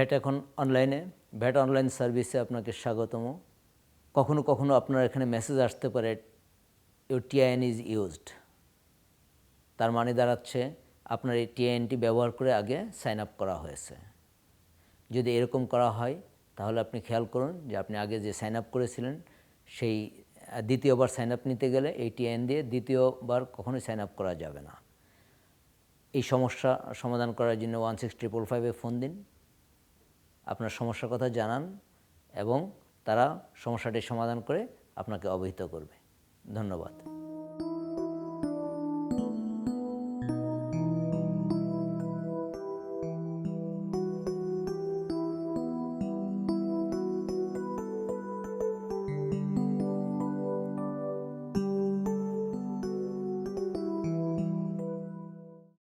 VAT এখন অনলাইনে, VAT online সার্ভিসে আপনাকে স্বাগতম। কখনো কখনো আপনার এখানে মেসেজ আসতে পারে ইউর টিআইএন ইজ ইউজড। তার মানে দাঁড়াচ্ছে আপনার এই টিআইএনটি ব্যবহার করে আগে সাইন আপ করা হয়েছে। যদি এরকম করা হয় তাহলে আপনি খেয়াল করুন যে আপনি আগে যে সাইন আপ করেছিলেন সেই দ্বিতীয়বার সাইন আপ নিতে গেলে এই টিআইএন দিয়ে দ্বিতীয়বার কখনোই সাইন আপ করা যাবে না। এই সমস্যা সমাধান করার জন্য 16555-এ ফোন দিন, আপনার সমস্যার কথা জানান এবং তারা সমস্যাটি সমাধান করে আপনাকে অবহিত করবে। ধন্যবাদ।